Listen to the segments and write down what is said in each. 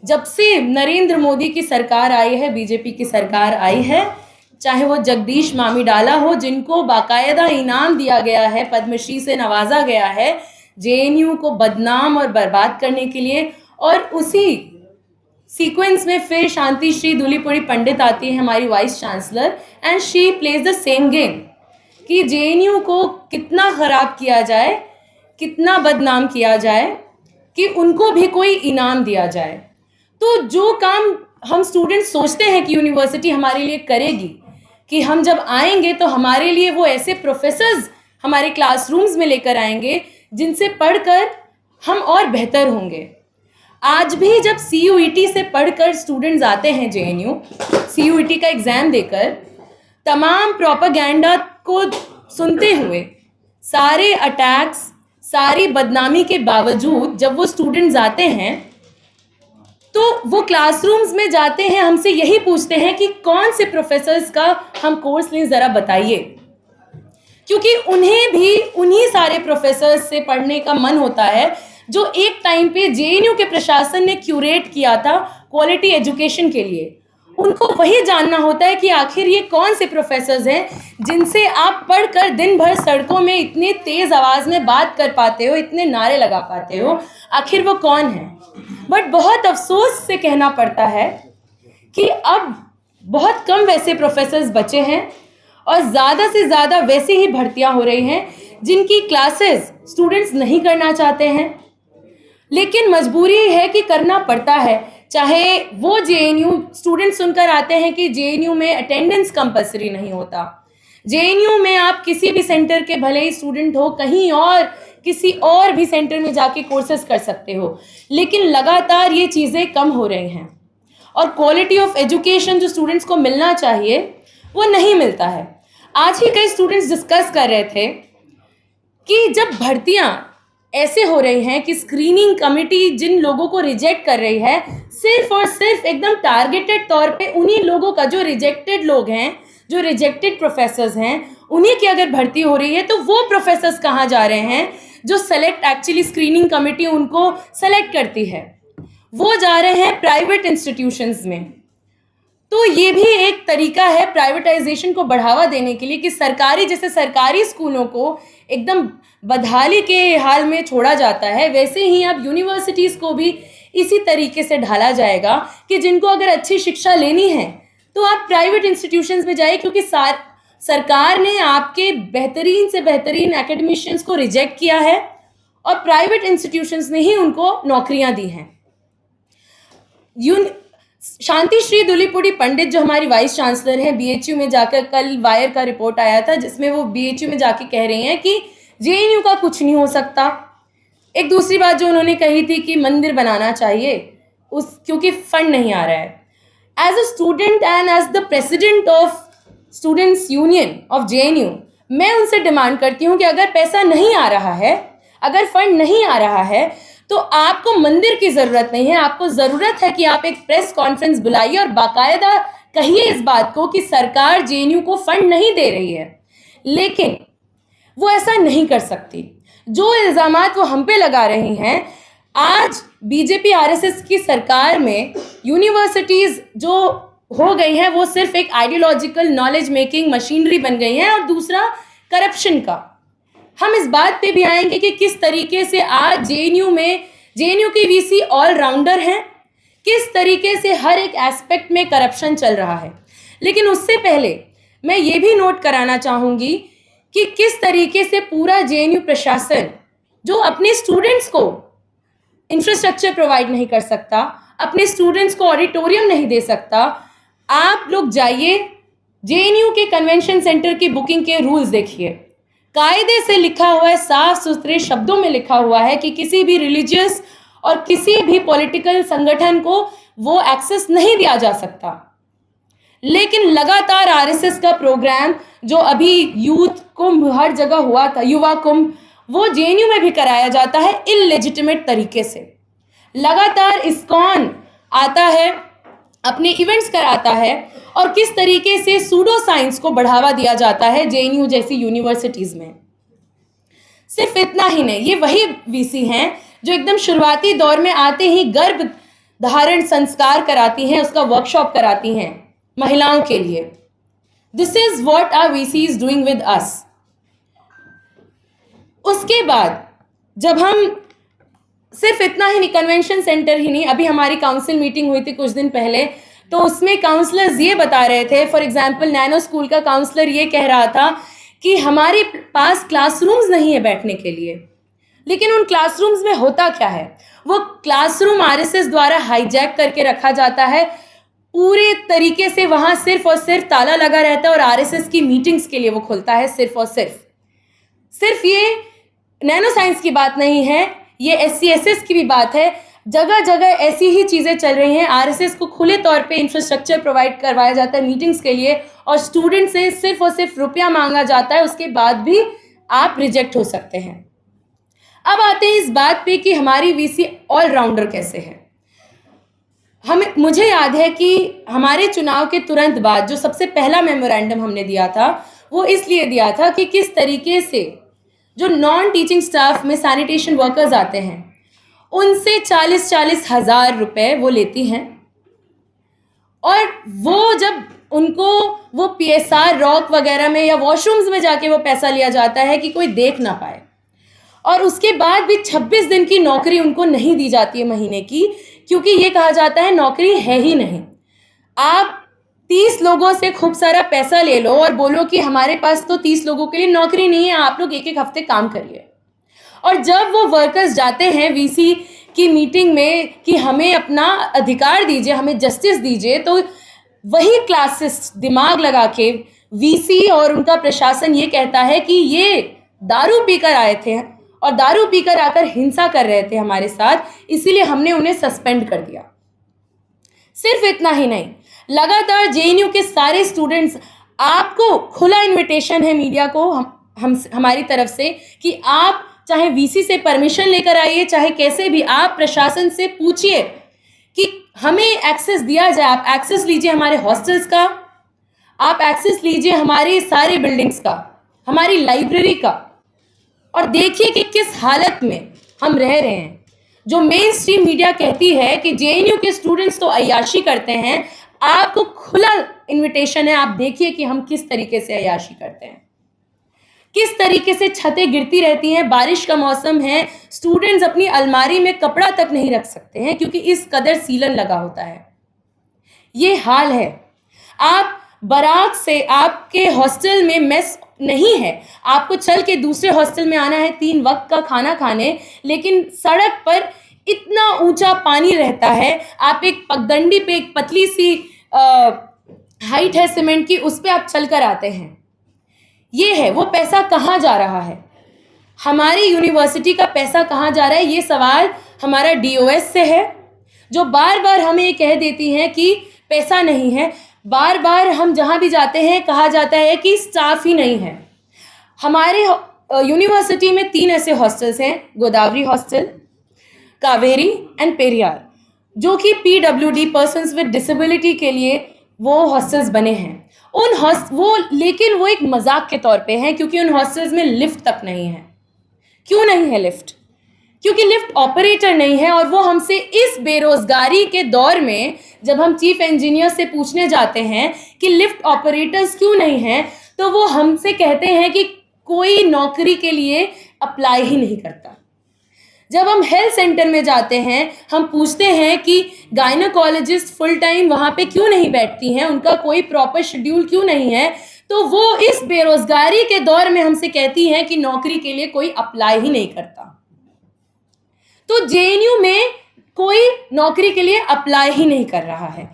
जब से नरेंद्र मोदी की सरकार आई है, बीजेपी की सरकार आई है, चाहे वो जगदीश मामीडाला हो जिनको बाकायदा इनाम दिया गया है, पद्मश्री से नवाजा गया है जेएनयू को बदनाम और बर्बाद करने के लिए, और उसी सीक्वेंस में फिर शांति श्री धूलीपुड़ी पंडित आती है हमारी vice chancellor, and she plays the same game कि जेएनयू को कितना ख़राब किया जाए, कितना बदनाम किया जाए, कि उनको भी कोई इनाम दिया जाए। तो जो काम हम स्टूडेंट्स सोचते हैं कि यूनिवर्सिटी हमारे लिए करेगी, कि हम जब आएंगे तो हमारे लिए वो ऐसे प्रोफेसर्स हमारे क्लासरूम्स में लेकर आएंगे जिनसे पढ़कर हम और बेहतर होंगे। आज भी जब CUET से पढ़कर स्टूडेंट्स आते हैं जेएनयू, CUET का एग्ज़ाम देकर, तमाम प्रोपेगेंडा को सुनते हुए, सारे अटैक्स, सारी बदनामी के बावजूद जब वो स्टूडेंट्स आते हैं तो वो क्लासरूम्स में जाते हैं, हमसे यही पूछते हैं कि कौन से प्रोफेसर्स का हम कोर्स लें, ज़रा बताइए, क्योंकि उन्हें भी उन्हीं सारे प्रोफेसर्स से पढ़ने का मन होता है जो एक टाइम पे जेएनयू के प्रशासन ने क्यूरेट किया था क्वालिटी एजुकेशन के लिए। उनको वही जानना होता है कि आखिर ये कौन से प्रोफेसर्स हैं जिनसे आप पढ़कर दिन भर सड़कों में इतने तेज़ आवाज़ में बात कर पाते हो, इतने नारे लगा पाते हो, आखिर वो कौन है। बट बहुत अफसोस से कहना पड़ता है कि अब बहुत कम वैसे प्रोफेसर्स बचे हैं और ज़्यादा से ज़्यादा वैसी ही भर्तियां हो रही हैं जिनकी क्लासेस स्टूडेंट्स नहीं करना चाहते हैं, लेकिन मजबूरी है कि करना पड़ता है। चाहे वो जेएनयू स्टूडेंट सुनकर आते हैं कि जेएनयू में अटेंडेंस कंपलसरी नहीं होता, जेएनयू में आप किसी भी सेंटर के भले ही स्टूडेंट हो, कहीं और किसी और भी सेंटर में जाके कोर्सेज कर सकते हो, लेकिन लगातार ये चीज़ें कम हो रही हैं और क्वालिटी ऑफ एजुकेशन जो स्टूडेंट्स को मिलना चाहिए वो नहीं मिलता है। आज ही कई स्टूडेंट्स डिस्कस कर रहे थे कि जब भर्तियां ऐसे हो रही हैं कि स्क्रीनिंग कमेटी जिन लोगों को रिजेक्ट कर रही है, सिर्फ और सिर्फ एकदम टारगेटेड तौर पे उन्हीं लोगों का, जो रिजेक्टेड लोग हैं, जो रिजेक्टेड प्रोफेसर्स हैं, उन्हीं की अगर भर्ती हो रही है तो वो प्रोफेसर्स कहाँ जा रहे हैं जो सेलेक्ट एक्चुअली स्क्रीनिंग कमेटी उनको सेलेक्ट करती है, वो जा रहे हैं प्राइवेट इंस्टीट्यूशंस में। तो ये भी एक तरीका है प्राइवेटाइजेशन को बढ़ावा देने के लिए कि सरकारी, जैसे सरकारी स्कूलों को एकदम बदहाली के हाल में छोड़ा जाता है, वैसे ही अब यूनिवर्सिटीज़ को भी इसी तरीके से ढाला जाएगा कि जिनको अगर अच्छी शिक्षा लेनी है तो आप प्राइवेट इंस्टीट्यूशंस में जाइए, क्योंकि सरकार ने आपके बेहतरीन से बेहतरीन एकेडमिशियंस को रिजेक्ट किया है और प्राइवेट इंस्टीट्यूशंस ने ही उनको नौकरियां दी हैं। शांति श्री धूलीपुड़ी पंडित जो हमारी वाइस चांसलर हैं, BHU में जाकर, कल वायर का रिपोर्ट आया था जिसमें वो BHU में जाके कह रही हैं कि जेएनयू का कुछ नहीं हो सकता। एक दूसरी बात जो उन्होंने कही थी कि मंदिर बनाना चाहिए क्योंकि फंड नहीं आ रहा है। As a student and as the president of students union of JNU, मैं उनसे डिमांड करती हूँ कि अगर पैसा नहीं आ रहा है, अगर फंड नहीं आ रहा है, तो आपको मंदिर की ज़रूरत नहीं है, आपको ज़रूरत है कि आप एक प्रेस कॉन्फ्रेंस बुलाइए और बाकायदा कहिए इस बात को कि सरकार जेएनयू को फंड नहीं दे रही है। लेकिन वो ऐसा नहीं कर सकती। जो इल्ज़ामात वो हम पे लगा रही हैं, आज बीजेपी RSS की सरकार में यूनिवर्सिटीज़ जो हो गई हैं वो सिर्फ एक आइडियोलॉजिकल नॉलेज मेकिंग मशीनरी बन गई हैं, और दूसरा करप्शन का। हम इस बात पे भी आएंगे कि किस तरीके से आज जेएनयू की VC ऑलराउंडर हैं, किस तरीके से हर एक एस्पेक्ट में करप्शन चल रहा है। लेकिन उससे पहले मैं ये भी नोट कराना चाहूँगी कि किस तरीके से पूरा जेएनयू प्रशासन जो अपने स्टूडेंट्स को इंफ्रास्ट्रक्चर प्रोवाइड नहीं कर सकता, अपने स्टूडेंट्स को ऑडिटोरियम नहीं दे सकता। आप लोग जाइए जेएनयू के कन्वेंशन सेंटर की बुकिंग के रूल्स देखिए, कायदे से लिखा हुआ है, साफ सुथरे शब्दों में लिखा हुआ है कि किसी भी रिलीजियस और किसी भी पॉलिटिकल संगठन को वो एक्सेस नहीं दिया जा सकता। लेकिन लगातार RSS का प्रोग्राम जो अभी यूथ कुंभ हर जगह हुआ था, युवा कुंभ, वो जेएनयू में भी कराया जाता है इलेजिटिमेट तरीके से। लगातार इस्कॉन आता है, अपने इवेंट्स कराता है, और किस तरीके से सूडो साइंस को बढ़ावा दिया जाता है जेएनयू जैसी यूनिवर्सिटीज़ में। सिर्फ इतना ही नहीं, ये वही VC हैं जो एकदम शुरुआती दौर में आते ही गर्भ धारण संस्कार कराती हैं, उसका वर्कशॉप कराती हैं महिलाओं के लिए। This is what our VC is doing with us. उसके बाद जब हम सिर्फ इतना ही नहीं, कन्वेंशन सेंटर ही नहीं, अभी हमारी काउंसिल मीटिंग हुई थी कुछ दिन पहले, तो उसमें काउंसलर्स ये बता रहे थे, फॉर एग्जांपल नैनो स्कूल का काउंसलर ये कह रहा था कि हमारे पास क्लासरूम्स नहीं है बैठने के लिए। लेकिन उन क्लासरूम्स में होता क्या है, वो क्लासरूम आरएसएस द्वारा हाईजैक करके रखा जाता है। पूरे तरीके से वहाँ सिर्फ और सिर्फ ताला लगा रहता है और आरएसएस की मीटिंग्स के लिए वो खुलता है सिर्फ और सिर्फ ये नैनो साइंस की बात नहीं है, ये एससीएसएस की भी बात है। जगह जगह ऐसी ही चीज़ें चल रही हैं। आरएसएस को खुले तौर पे इंफ्रास्ट्रक्चर प्रोवाइड करवाया जाता है मीटिंग्स के लिए और स्टूडेंट से सिर्फ और सिर्फ रुपया मांगा जाता है, उसके बाद भी आप रिजेक्ट हो सकते हैं। अब आते हैं इस बात पे कि हमारी वीसी ऑलराउंडर कैसे है। मुझे याद है कि हमारे चुनाव के तुरंत बाद जो सबसे पहला मेमोरेंडम हमने दिया था, वो इसलिए दिया था कि किस तरीके से जो नॉन टीचिंग स्टाफ में सैनिटेशन वर्कर्स आते हैं, उनसे 40-40 हज़ार रुपये वो लेती हैं और वो जब उनको वो पीएसआर रॉक वगैरह में या वॉशरूम्स में जाके वो पैसा लिया जाता है कि कोई देख ना पाए, और उसके बाद भी 26 दिन की नौकरी उनको नहीं दी जाती है महीने की, क्योंकि ये कहा जाता है नौकरी है ही नहीं। आप 30 लोगों से खूब सारा पैसा ले लो और बोलो कि हमारे पास तो 30 लोगों के लिए नौकरी नहीं है, आप लोग एक हफ्ते काम करिए। और जब वो वर्कर्स जाते हैं वीसी की मीटिंग में कि हमें अपना अधिकार दीजिए, हमें जस्टिस दीजिए, तो वही क्लासेस दिमाग लगा के वीसी और उनका प्रशासन ये कहता है कि ये दारू पीकर आए थे और दारू पीकर आकर हिंसा कर रहे थे हमारे साथ, इसीलिए हमने उन्हें सस्पेंड कर दिया। सिर्फ इतना ही नहीं, लगातार जेएनयू के सारे स्टूडेंट्स, आपको खुला इनविटेशन है मीडिया को हमारी तरफ से कि आप चाहे वीसी से परमिशन लेकर आइए, चाहे कैसे भी आप प्रशासन से पूछिए कि हमें एक्सेस दिया जाए। आप एक्सेस लीजिए हमारे हॉस्टल्स का, आप एक्सेस लीजिए हमारी सारी बिल्डिंग्स का, हमारी लाइब्रेरी का, और देखिए कि किस हालत में हम रह रहे हैं। जो मेन स्ट्रीम मीडिया कहती है कि जेएनयू के स्टूडेंट्स तो अय्याशी करते हैं, आपको खुला इनविटेशन है, आप देखिए कि हम किस तरीके से अय्याशी करते हैं, किस तरीके से छतें गिरती रहती हैं। बारिश का मौसम है, स्टूडेंट्स अपनी अलमारी में कपड़ा तक नहीं रख सकते हैं क्योंकि इस कदर सीलन लगा होता है। ये हाल है। आप बारात से, आपके हॉस्टल में मेस नहीं है, आपको चल के दूसरे हॉस्टल में आना है 3 वक्त का खाना खाने, लेकिन सड़क पर इतना ऊंचा पानी रहता है, आप एक पगडंडी पे, एक पतली सी हाइट है सीमेंट की, उस पर आप चल कर आते हैं। ये है, वो पैसा कहाँ जा रहा है, हमारी यूनिवर्सिटी का पैसा कहाँ जा रहा है, ये सवाल हमारा डीओएस से है, जो बार बार हमें ये कह देती हैं कि पैसा नहीं है। बार बार हम जहाँ भी जाते हैं कहा जाता है कि स्टाफ ही नहीं है। हमारे यूनिवर्सिटी में 3 ऐसे हॉस्टल्स हैं, गोदावरी हॉस्टल, कावेरी एंड पेरियार, जो कि पीडब्ल्यूडी पर्सन्स विद डिसेबिलिटी के लिए वो हॉस्टल्स बने हैं। लेकिन वो एक मजाक के तौर पे हैं, क्योंकि उन हॉस्टल्स में लिफ्ट तक नहीं है। क्यों नहीं है लिफ्ट? क्योंकि लिफ्ट ऑपरेटर नहीं है। और वो हमसे इस बेरोजगारी के दौर में, जब हम चीफ इंजीनियर से पूछने जाते हैं कि लिफ्ट ऑपरेटर्स क्यों नहीं हैं, तो वो हमसे कहते हैं कि कोई नौकरी के लिए अप्लाई ही नहीं करता। जब हम हेल्थ सेंटर में जाते हैं, हम पूछते हैं कि गायनोकोलॉजिस्ट फुल टाइम वहाँ पे क्यों नहीं बैठती हैं, उनका कोई प्रॉपर शेड्यूल क्यों नहीं है, तो वो इस बेरोजगारी के दौर में हमसे कहती हैं कि नौकरी के लिए कोई अप्लाई ही नहीं करता। तो जेएनयू में कोई नौकरी के लिए अप्लाई ही नहीं कर रहा है,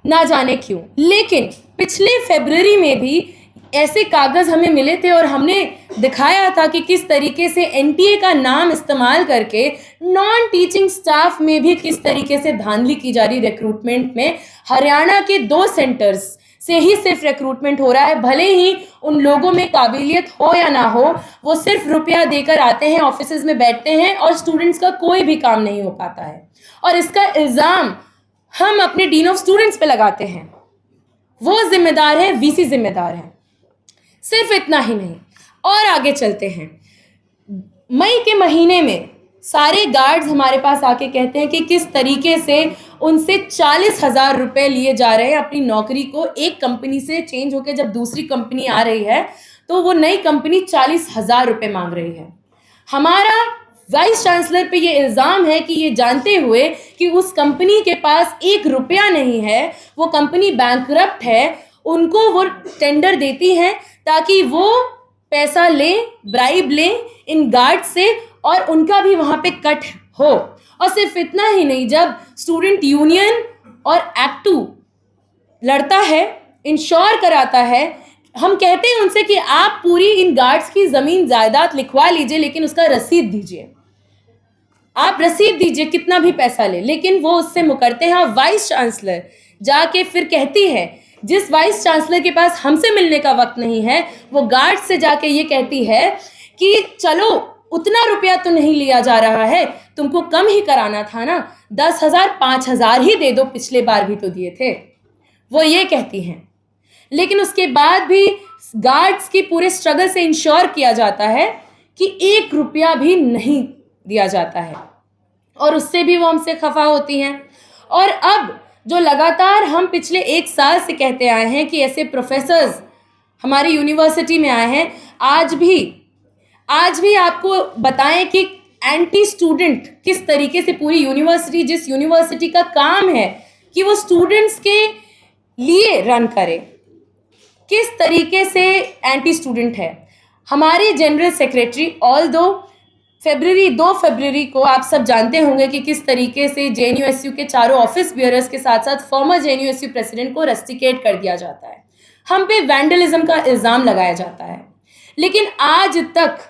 ना जाने क्यों। लेकिन पिछले फरवरी में भी ऐसे कागज़ हमें मिले थे और हमने दिखाया था कि किस तरीके से एनटीए का नाम इस्तेमाल करके नॉन टीचिंग स्टाफ में भी किस तरीके से धांधली की जा रही रिक्रूटमेंट में। हरियाणा के 2 सेंटर्स से ही सिर्फ रिक्रूटमेंट हो रहा है, भले ही उन लोगों में काबिलियत हो या ना हो, वो सिर्फ रुपया देकर आते हैं, ऑफिसेज में बैठते हैं और स्टूडेंट्स का कोई भी काम नहीं हो पाता है। और इसका इल्ज़ाम हम अपने डीन ऑफ स्टूडेंट्स पे लगाते हैं। वो जिम्मेदार है, वीसी जिम्मेदार है। सिर्फ इतना ही नहीं, और आगे चलते हैं। मई के महीने में सारे गार्ड्स हमारे पास आके कहते हैं कि किस तरीके से उनसे 40,000 रुपये लिए जा रहे हैं अपनी नौकरी को। एक कंपनी से चेंज होकर जब दूसरी कंपनी आ रही है तो वो नई कंपनी 40,000 रुपये मांग रही है। हमारा वाइस चांसलर पे ये इल्ज़ाम है कि ये जानते हुए कि उस कंपनी के पास 1 रुपया नहीं है, वो कंपनी बैंकरप्ट है, उनको वो टेंडर देती हैं ताकि वो पैसा लें, ब्राइब लें इन गार्ड से और उनका भी वहाँ पे कट हो। और सिर्फ इतना ही नहीं, जब स्टूडेंट यूनियन और एक्ट 2 लड़ता है, इंश्योर कराता है, हम कहते हैं उनसे कि आप पूरी इन गार्ड्स की ज़मीन जायदाद लिखवा लीजिए लेकिन उसका रसीद दीजिए, आप रसीद दीजिए कितना भी पैसा ले, लेकिन वो उससे मुकरते हैं। और वाइस चांसलर जाके फिर कहती है, जिस वाइस चांसलर के पास हमसे मिलने का वक्त नहीं है, वो गार्ड से जाके ये कहती है कि चलो उतना रुपया तो नहीं लिया जा रहा है, तुमको कम ही कराना था ना, 10,000 5,000 ही दे दो, पिछले बार भी तो दिए थे, वो ये कहती हैं। लेकिन उसके बाद भी गार्ड्स की पूरे स्ट्रगल से इंश्योर किया जाता है कि 1 रुपया भी नहीं दिया जाता है और उससे भी वो हमसे खफा होती हैं। और अब जो लगातार हम पिछले 1 साल से कहते आए हैं कि ऐसे प्रोफेसर्स हमारी यूनिवर्सिटी में आए हैं, आज भी आपको बताएं कि एंटी स्टूडेंट किस तरीके से पूरी यूनिवर्सिटी, जिस यूनिवर्सिटी का काम है कि वो स्टूडेंट्स के लिए रन करे, किस तरीके से एंटी स्टूडेंट है। हमारे जनरल सेक्रेटरी, ऑल्दो 2 फरवरी को आप सब जानते होंगे कि किस तरीके से JNU-SU के चारों ऑफिस बियरर्स के साथ साथ फॉर्मर JNU-SU प्रेसिडेंट को रस्टिकेट कर दिया जाता है, हम पे वैंडलिज्म का इल्ज़ाम लगाया जाता है। लेकिन आज तक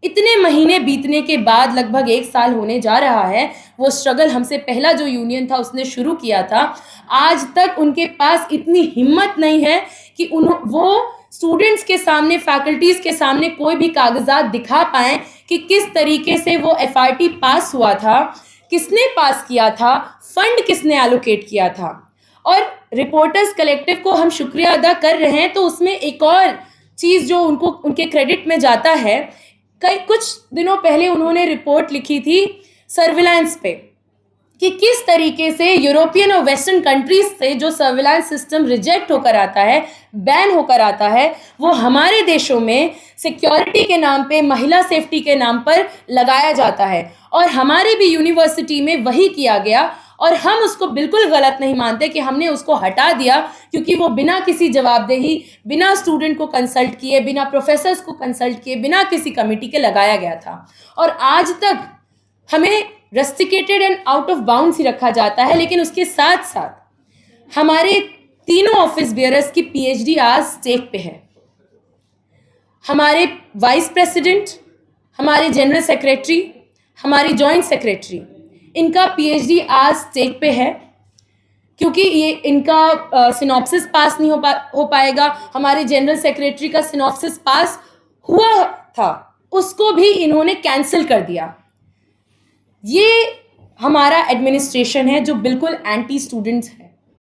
इतने महीने बीतने के बाद, लगभग 1 साल होने जा रहा है, वो स्ट्रगल हमसे पहला जो यूनियन था उसने शुरू किया था, आज तक उनके पास इतनी हिम्मत नहीं है कि वो स्टूडेंट्स के सामने, फैकल्टीज़ के सामने कोई भी कागजात दिखा पाएँ कि किस तरीके से वो FRT पास हुआ था, किसने पास किया था, फंड किसने एलोकेट किया था। और रिपोर्टर्स कलेक्टिव को हम शुक्रिया अदा कर रहे हैं, तो उसमें एक और चीज़ जो उनके क्रेडिट में जाता है, कुछ दिनों पहले उन्होंने रिपोर्ट लिखी थी सर्विलांस पे कि किस तरीके से यूरोपियन और वेस्टर्न कंट्रीज से जो सर्विलांस सिस्टम रिजेक्ट होकर आता है, बैन होकर आता है, वो हमारे देशों में सिक्योरिटी के नाम पे, महिला सेफ्टी के नाम पर लगाया जाता है। और हमारे भी यूनिवर्सिटी में वही किया गया और हम उसको बिल्कुल गलत नहीं मानते कि हमने उसको हटा दिया, क्योंकि वो बिना किसी जवाबदेही, बिना स्टूडेंट को कंसल्ट किए, बिना प्रोफेसर्स को कंसल्ट किए, बिना किसी कमेटी के लगाया गया था। और आज तक हमें rusticated and out of bounds ही रखा जाता है। लेकिन उसके साथ साथ हमारे तीनों ऑफिस बियरर्स की PhD आज स्टेक पे है। हमारे वाइस प्रेसिडेंट, हमारे जनरल सेक्रेटरी, हमारी जॉइंट सेक्रेटरी, इनका PhD आज स्टेक पे है, क्योंकि ये इनका सिनॉप्सिस पास नहीं हो पाएगा। हमारे जनरल सेक्रेटरी का सिनॉप्सिस पास हुआ था, उसको भी इन्होंने कैंसिल कर दिया। ये हमारा एडमिनिस्ट्रेशन है जो बिल्कुल एंटी स्टूडेंट्स है।